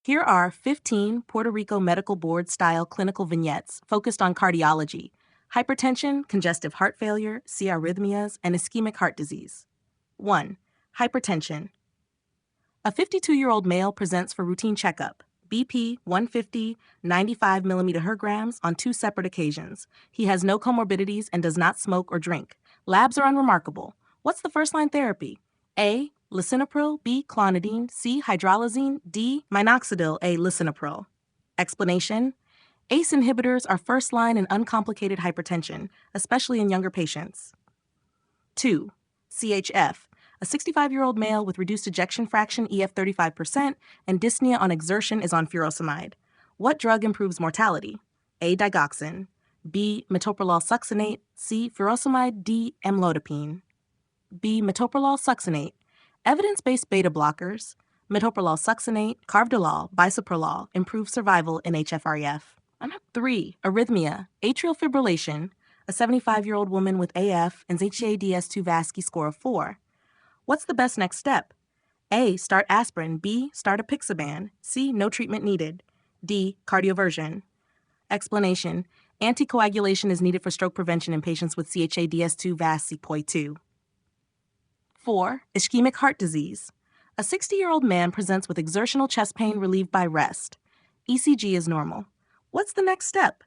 Here are 15 Puerto Rico Medical Board-style clinical vignettes focused on cardiology, hypertension, congestive heart failure, arrhythmias, and ischemic heart disease. 1. Hypertension. A 52-year-old male presents for routine checkup, BP 150, 95 mmHg on 2 separate occasions. He has no comorbidities and does not smoke or drink. Labs are unremarkable. What's the first-line therapy? A. Lisinopril, B. Clonidine, C. Hydralazine, D. Minoxidil, A. Lisinopril. Explanation: ACE inhibitors are first-line in uncomplicated hypertension, especially in younger patients. 2. CHF. A 65-year-old male with reduced ejection fraction EF 35% and dyspnea on exertion is on furosemide. What drug improves mortality? A. Digoxin, B. Metoprolol succinate, C. Furosemide, D. Amlodipine. B. Metoprolol succinate. Evidence-based beta blockers, metoprolol succinate, carvedilol, bisoprolol, improve survival in HFrEF. 3. Arrhythmia, atrial fibrillation. A 75-year-old woman with AF and HADS2 VASCI score of 4. What's the best next step? A. Start aspirin. B. Start apixaban. C. No treatment needed. D. Cardioversion. Explanation: anticoagulation is needed for stroke prevention in patients with CHADS2 VASCI POI2. 4. Ischemic heart disease. A 60-year-old man presents with exertional chest pain relieved by rest. ECG is normal. What's the next step?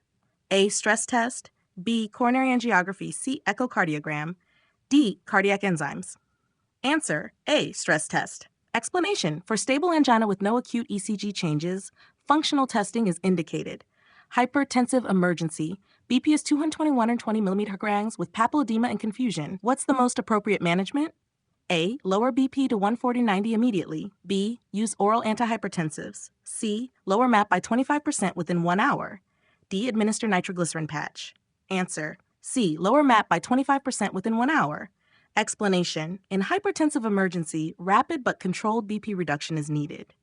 A. Stress test. B. Coronary angiography. C. Echocardiogram. D. Cardiac enzymes. Answer: A. Stress test. Explanation: for stable angina with no acute ECG changes, functional testing is indicated. Hypertensive emergency. BP is 221 and 20 mmHg with papilledema and confusion. What's the most appropriate management? A. Lower BP to 140/90 immediately. B. Use oral antihypertensives. C. Lower MAP by 25% within 1 hour. D. Administer nitroglycerin patch. Answer: C. Lower MAP by 25% within 1 hour. Explanation: in hypertensive emergency, rapid but controlled BP reduction is needed.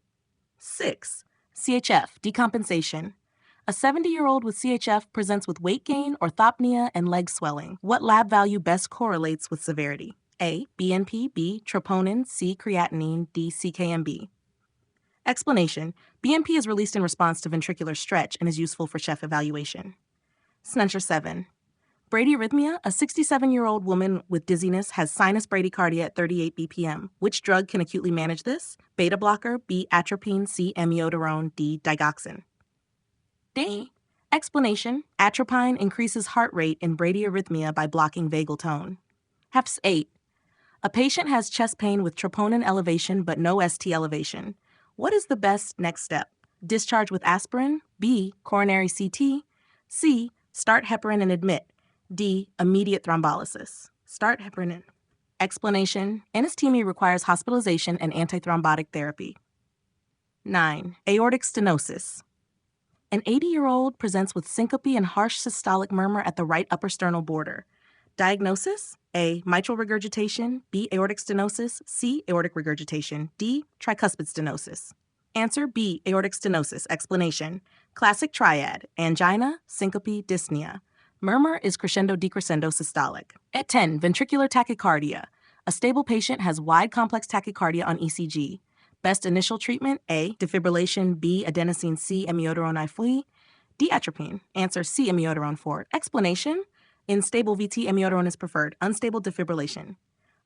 6. CHF, decompensation. A 70-year-old with CHF presents with weight gain, orthopnea, and leg swelling. What lab value best correlates with severity? A. BNP, B. Troponin, C. Creatinine, D. CKMB. Explanation: BNP is released in response to ventricular stretch and is useful for CHF evaluation. Snencher 7. Bradyarrhythmia. A 67-year-old woman with dizziness has sinus bradycardia at 38 BPM. Which drug can acutely manage this? Beta blocker, B. Atropine, C. Amiodarone, D. Digoxin. D. Explanation: atropine increases heart rate in bradyarrhythmia by blocking vagal tone. HEPS 8. A patient has chest pain with troponin elevation but no ST elevation. What is the best next step? Discharge with aspirin. B. Coronary CT. C. Start heparin and admit. D. Immediate thrombolysis. Start heparin and. Explanation: anestemia requires hospitalization and antithrombotic therapy. 9. Aortic stenosis. An 80-year-old presents with syncope and harsh systolic murmur at the right upper sternal border. Diagnosis: A. Mitral regurgitation. B. Aortic stenosis. C. Aortic regurgitation. D. Tricuspid stenosis. Answer: B. Aortic stenosis. Explanation: classic triad: angina, syncope, dyspnea. Murmur is crescendo-decrescendo systolic. At 10. Ventricular tachycardia. A stable patient has wide complex tachycardia on ECG. Best initial treatment: A. Defibrillation. B. Adenosine. C. Amiodarone IV. D. Atropine. Answer: C. Amiodarone IV. Explanation: in stable VT, amiodarone is preferred. Unstable, defibrillation.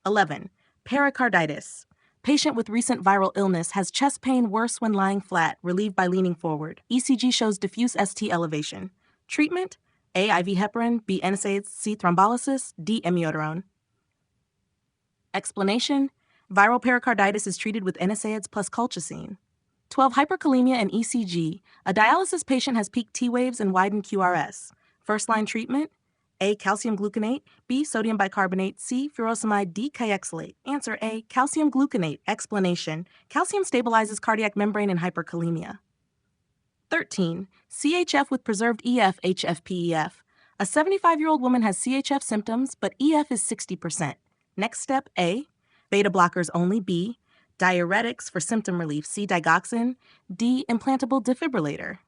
11. Pericarditis. Patient with recent viral illness has chest pain worse when lying flat, relieved by leaning forward. ECG shows diffuse ST elevation. Treatment: A. IV heparin. B. NSAIDs. C. Thrombolysis. D. Amiodarone. Explanation: viral pericarditis is treated with NSAIDs plus colchicine. 12. Hyperkalemia and ECG. A dialysis patient has peaked T waves and widened QRS. First-line treatment: A. Calcium gluconate. B. Sodium bicarbonate. C. Furosemide. D. Kayexalate. Answer: A. Calcium gluconate. Explanation: calcium stabilizes cardiac membrane in hyperkalemia. 13. CHF with preserved EF HFpEF. A 75-year-old woman has CHF symptoms, but EF is 60%. Next step: A. Beta blockers only. B. Diuretics for symptom relief. C. Digoxin. D. Implantable defibrillator.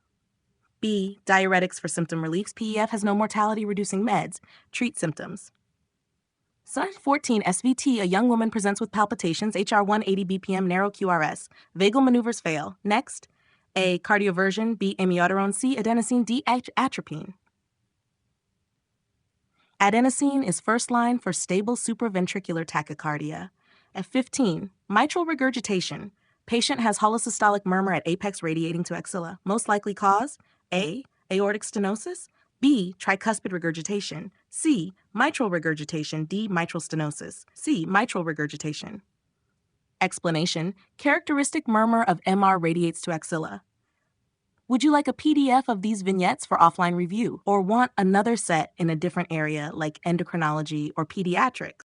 B. Diuretics for symptom relief. PEF has no mortality-reducing meds. Treat symptoms. 14. SVT. A young woman presents with palpitations, HR 180 BPM, narrow QRS. Vagal maneuvers fail. Next. A. Cardioversion, B. amiodarone, C. adenosine, D. atropine. Adenosine is first line for stable supraventricular tachycardia. At 15, mitral regurgitation. Patient has holosystolic murmur at apex radiating to axilla. Most likely cause A. Aortic stenosis, B. Tricuspid regurgitation, C. Mitral regurgitation, D. Mitral stenosis, C. Mitral regurgitation. Explanation: characteristic murmur of MR radiates to axilla. Would you like a PDF of these vignettes for offline review, or want another set in a different area like endocrinology or pediatrics?